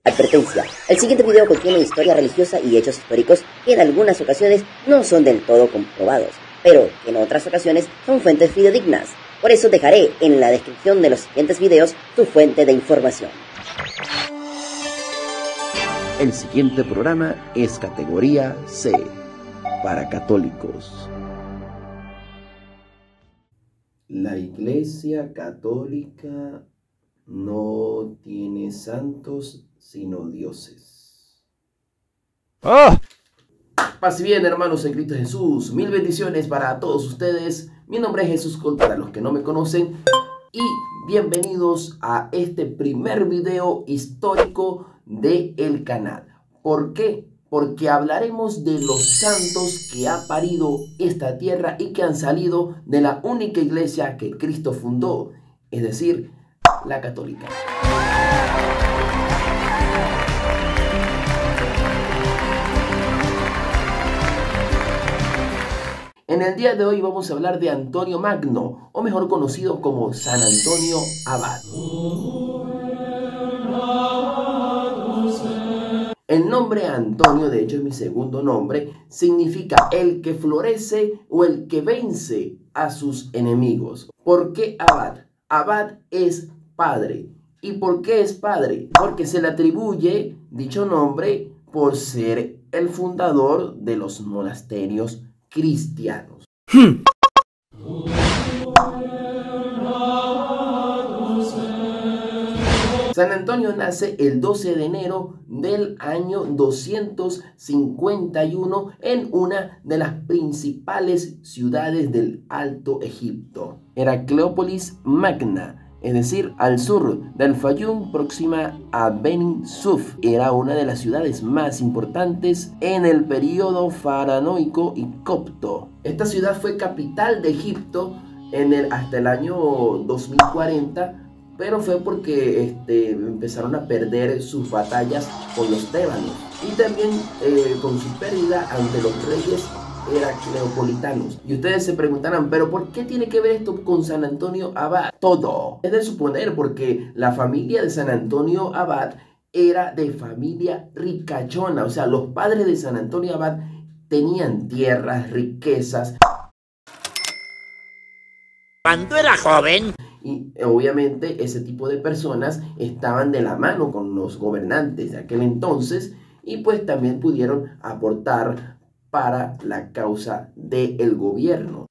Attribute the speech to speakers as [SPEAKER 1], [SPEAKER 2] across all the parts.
[SPEAKER 1] Advertencia: el siguiente video contiene historia religiosa y hechos históricos que en algunas ocasiones no son del todo comprobados, pero que en otras ocasiones son fuentes fidedignas. Por eso dejaré en la descripción de los siguientes videos tu fuente de información.
[SPEAKER 2] El siguiente programa es categoría C, para católicos. La Iglesia Católica no tiene santos sino dioses.
[SPEAKER 3] ¡Ah!
[SPEAKER 2] Paz y bien, hermanos en Cristo Jesús. Mil bendiciones para todos ustedes. Mi nombre es Jesús Col, para los que no me conocen. Y bienvenidos a este primer video histórico del canal. ¿Por qué? Porque hablaremos de los santos que ha parido esta tierra y que han salido de la única iglesia que Cristo fundó, es decir, la católica. En el día de hoy vamos a hablar de Antonio Magno, o mejor conocido como San Antonio Abad. El nombre Antonio, de hecho es mi segundo nombre, significa el que florece o el que vence a sus enemigos. ¿Por qué Abad? Abad es padre. ¿Y por qué es padre? Porque se le atribuye dicho nombre por ser el fundador de los monasterios cristianos. San Antonio nace el 12 de enero del año 251 en una de las principales ciudades del Alto Egipto, Heracleópolis Magna, es decir, al sur del Fayum, próxima a Beni Suef. Era una de las ciudades más importantes en el periodo faraónico y copto. Esta ciudad fue capital de Egipto hasta el año 2040, pero fue porque empezaron a perder sus batallas con los tebanos y también con su pérdida ante los reyes heracleopolitanos. Y ustedes se preguntarán, ¿pero por qué tiene que ver esto con San Antonio Abad? Todo es de suponer, porque la familia de San Antonio Abad era de familia ricachona, o sea, los padres de San Antonio Abad tenían tierras, riquezas.
[SPEAKER 3] Cuando era joven.
[SPEAKER 2] Y obviamente ese tipo de personas estaban de la mano con los gobernantes de aquel entonces y pues también pudieron aportar para la causa del gobierno.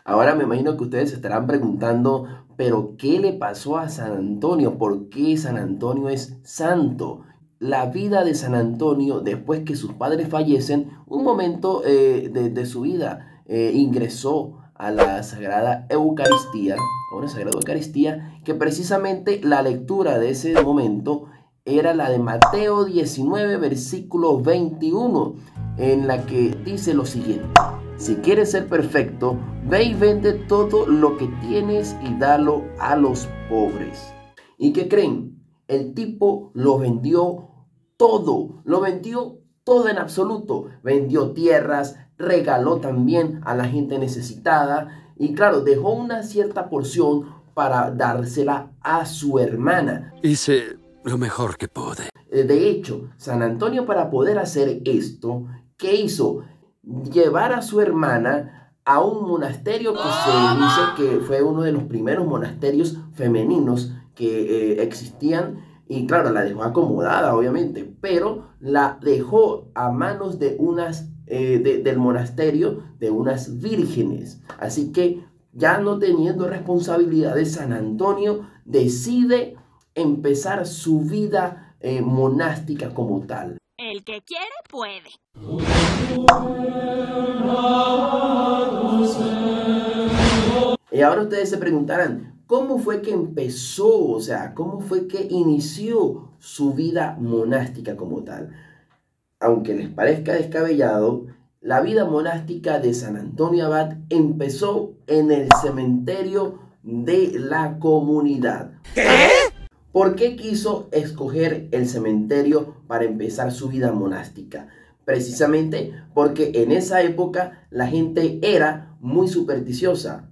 [SPEAKER 2] Ahora me imagino que ustedes se estarán preguntando, ¿pero qué le pasó a San Antonio? ¿Por qué San Antonio es santo? La vida de San Antonio, después que sus padres fallecen, un momento de su vida ingresó a la Sagrada Eucaristía, a una Sagrada Eucaristía, que precisamente la lectura de ese momento era la de Mateo 19, versículo 21, en la que dice lo siguiente: si quieres ser perfecto, ve y vende todo lo que tienes y dalo a los pobres. ¿Y qué creen? El tipo lo vendió todo en absoluto. Vendió tierras, regaló también a la gente necesitada y claro, dejó una cierta porción para dársela a su hermana.
[SPEAKER 3] Hice lo mejor que pude.
[SPEAKER 2] De hecho, San Antonio, para poder hacer esto, ¿qué hizo? Llevar a su hermana a un monasterio que se dice que fue uno de los primeros monasterios femeninos que existían. Y claro, la dejó acomodada, obviamente, pero la dejó a manos de del monasterio de unas vírgenes. Así que, ya no teniendo responsabilidades, San Antonio decide empezar su vida monástica como tal.
[SPEAKER 4] El que quiere, puede.
[SPEAKER 2] Y ahora ustedes se preguntarán, ¿cómo fue que empezó? O sea, ¿cómo fue que inició su vida monástica como tal? Aunque les parezca descabellado, la vida monástica de San Antonio Abad empezó en el cementerio de la comunidad.
[SPEAKER 3] ¿Qué?
[SPEAKER 2] ¿Por qué quiso escoger el cementerio para empezar su vida monástica? Precisamente porque en esa época la gente era muy supersticiosa.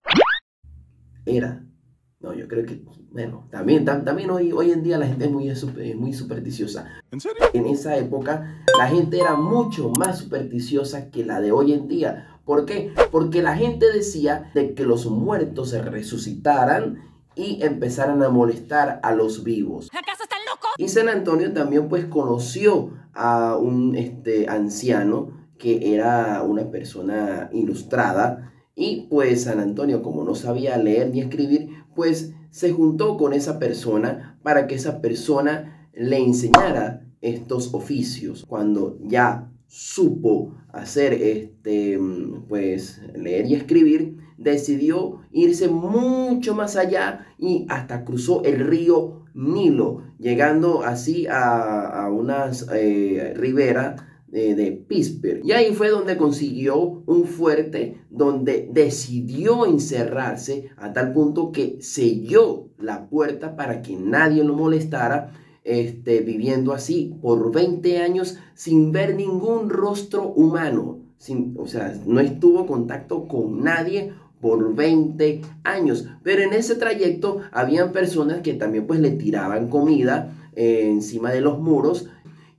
[SPEAKER 2] No, yo creo que, bueno, también hoy en día la gente es muy supersticiosa.
[SPEAKER 3] ¿En serio?
[SPEAKER 2] En esa época la gente era mucho más supersticiosa que la de hoy en día. ¿Por qué? Porque la gente decía de que los muertos se resucitaran y empezaran a molestar a los vivos.
[SPEAKER 4] ¿Acaso están locos?
[SPEAKER 2] Y San Antonio también pues conoció a un anciano que era una persona ilustrada. Y pues San Antonio, como no sabía leer ni escribir, pues se juntó con esa persona para que esa persona le enseñara estos oficios. Cuando ya supo hacer pues leer y escribir, decidió irse mucho más allá y hasta cruzó el río Nilo, llegando así a unas riberas de Pittsburgh. Y ahí fue donde consiguió un fuerte, donde decidió encerrarse a tal punto que selló la puerta para que nadie lo molestara, viviendo así por 20 años sin ver ningún rostro humano. O sea, no estuvo en contacto con nadie por 20 años. Pero en ese trayecto habían personas que también pues le tiraban comida encima de los muros.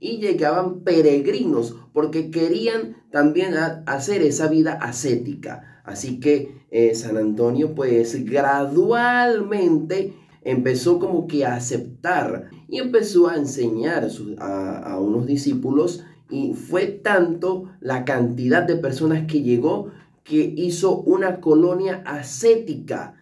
[SPEAKER 2] Y llegaban peregrinos porque querían también hacer esa vida ascética. Así que San Antonio pues gradualmente empezó como que a aceptar y empezó a enseñar a unos discípulos. Y fue tanto la cantidad de personas que llegó que hizo una colonia ascética.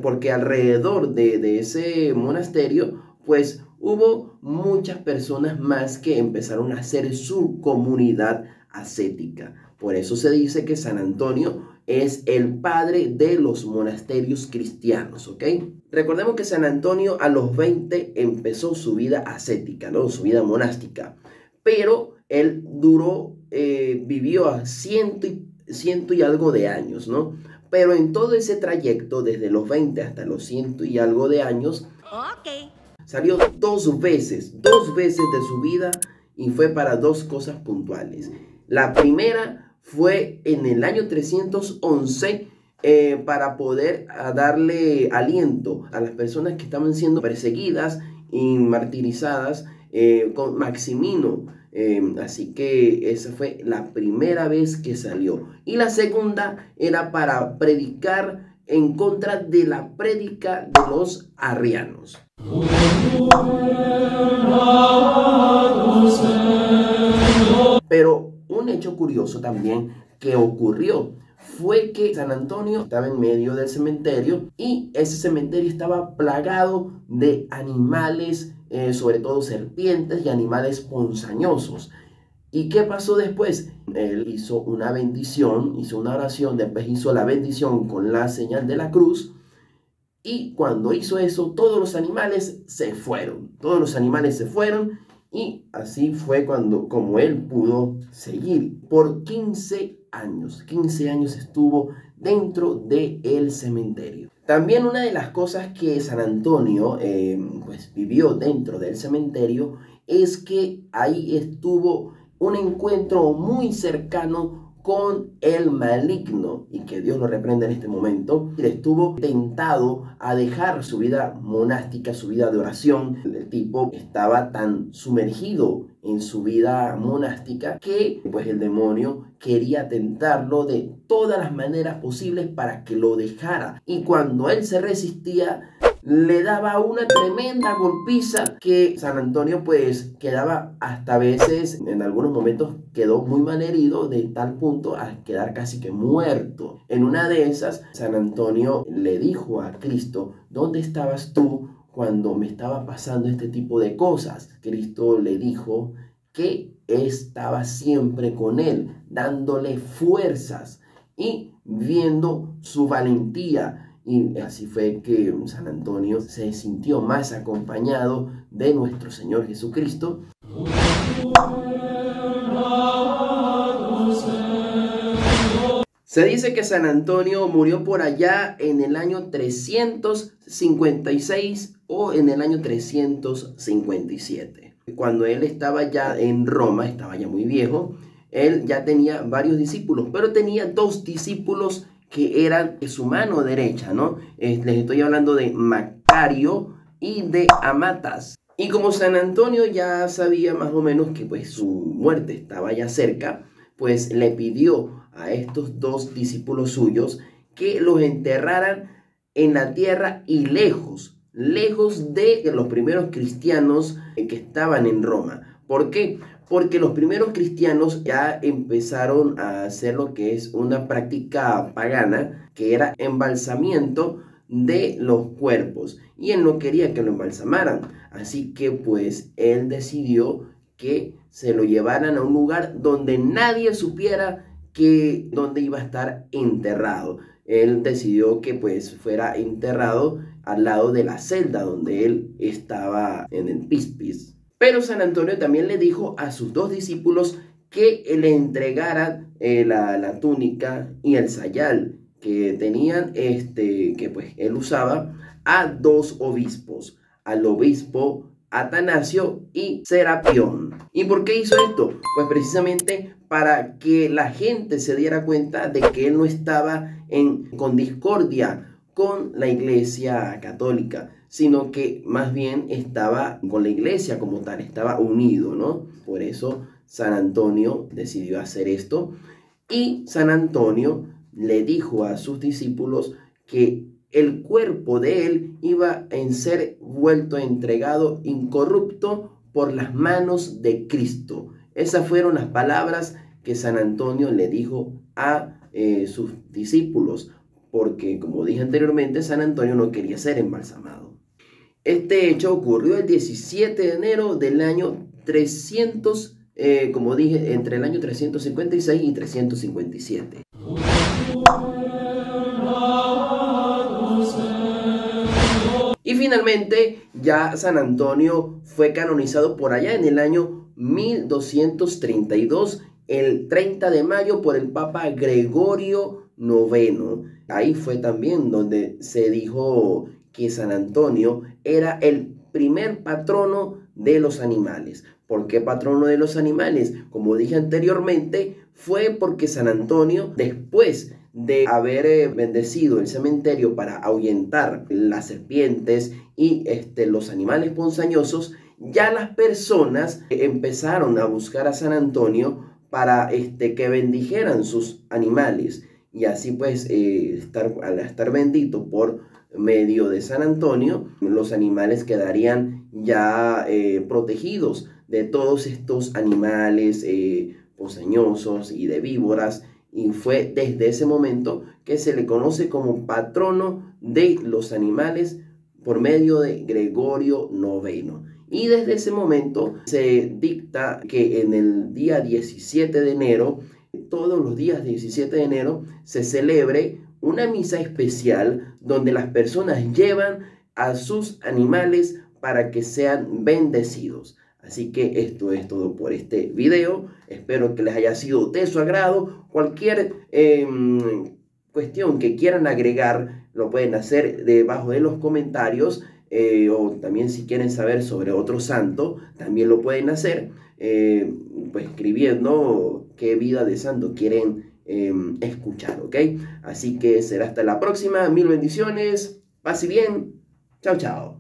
[SPEAKER 2] Porque alrededor de ese monasterio pues hubo muchas personas más que empezaron a hacer su comunidad ascética. Por eso se dice que San Antonio es el padre de los monasterios cristianos, ¿ok? Recordemos que San Antonio a los 20 empezó su vida ascética, ¿no? Su vida monástica. Pero él vivió a ciento y algo de años, ¿no? Pero en todo ese trayecto, desde los 20 hasta los 100 y algo de años, salió dos veces de su vida y fue para dos cosas puntuales. La primera fue en el año 311 para poder darle aliento a las personas que estaban siendo perseguidas y martirizadas con Maximino. Así que esa fue la primera vez que salió. Y la segunda era para predicar en contra de la prédica de los arrianos. Pero un hecho curioso también que ocurrió fue que San Antonio estaba en medio del cementerio y ese cementerio estaba plagado de animales, sobre todo serpientes y animales ponzoñosos. ¿Y qué pasó después? Él hizo una bendición, hizo una oración, después hizo la bendición con la señal de la cruz. Y cuando hizo eso, todos los animales se fueron. Y así fue como él pudo seguir. Por 15 años. 15 años estuvo dentro del cementerio. También una de las cosas que San Antonio pues vivió dentro del cementerio es que ahí estuvo un encuentro muy cercano con el maligno, y que Dios lo reprenda en este momento. Él estuvo tentado a dejar su vida monástica, su vida de oración. El tipo estaba tan sumergido en su vida monástica que pues el demonio quería tentarlo de todas las maneras posibles para que lo dejara. Y cuando él se resistía, le daba una tremenda golpiza que San Antonio pues quedaba hasta a veces, en algunos momentos quedó muy mal herido, de tal punto a quedar casi que muerto. En una de esas, San Antonio le dijo a Cristo: ¿dónde estabas tú cuando me estaba pasando este tipo de cosas? Cristo le dijo que estaba siempre con él, dándole fuerzas y viendo su valentía. Y así fue que San Antonio se sintió más acompañado de nuestro Señor Jesucristo. Se dice que San Antonio murió por allá en el año 356 o en el año 357. Cuando él estaba ya en Roma, estaba ya muy viejo, él ya tenía varios discípulos, pero tenía dos discípulos que eran su mano derecha, ¿no? Les estoy hablando de Macario y de Amatas. Y como San Antonio ya sabía más o menos que pues su muerte estaba ya cerca, pues le pidió a estos dos discípulos suyos que los enterraran en la tierra y lejos de los primeros cristianos que estaban en Roma. ¿Por qué? Porque los primeros cristianos ya empezaron a hacer lo que es una práctica pagana, que era embalsamiento de los cuerpos, y él no quería que lo embalsamaran, así que pues él decidió que se lo llevaran a un lugar donde nadie supiera que dónde iba a estar enterrado. Él decidió que pues fuera enterrado al lado de la celda donde él estaba en el Pispis. Pero San Antonio también le dijo a sus dos discípulos que le entregaran la túnica y el sayal que tenían, que pues él usaba, a dos obispos, al obispo Atanasio y Serapión. ¿Y por qué hizo esto? Pues precisamente para que la gente se diera cuenta de que él no estaba con discordia con la Iglesia Católica, sino que más bien estaba con la Iglesia como tal, estaba unido, ¿no? Por eso San Antonio decidió hacer esto, y San Antonio le dijo a sus discípulos que el cuerpo de él iba a ser vuelto entregado incorrupto por las manos de Cristo. Esas fueron las palabras que San Antonio le dijo a sus discípulos, porque como dije anteriormente, San Antonio no quería ser embalsamado. Este hecho ocurrió el 17 de enero del año 300, como dije, entre el año 356 y 357. Y finalmente ya San Antonio fue canonizado por allá en el año 1232, el 30 de mayo, por el Papa Gregorio IX. Ahí fue también donde se dijo que San Antonio era el primer patrono de los animales. ¿Por qué patrono de los animales? Como dije anteriormente, fue porque San Antonio, después de haber bendecido el cementerio para ahuyentar las serpientes y los animales ponzoñosos, ya las personas empezaron a buscar a San Antonio para que bendijeran sus animales. Y así pues, al estar bendito por medio de San Antonio, los animales quedarían ya protegidos de todos estos animales ponzoñosos y de víboras. Y fue desde ese momento que se le conoce como patrono de los animales por medio de Gregorio IX. Y desde ese momento se dicta que en el día 17 de enero, todos los días 17 de enero, se celebre una misa especial donde las personas llevan a sus animales para que sean bendecidos. Así que esto es todo por este video. Espero que les haya sido de su agrado. Cualquier cuestión que quieran agregar lo pueden hacer debajo de los comentarios. O también si quieren saber sobre otro santo, también lo pueden hacer pues escribiendo qué vida de santo quieren escuchar, ¿ok? Así que será hasta la próxima. Mil bendiciones. Paz y bien. Chao, chao.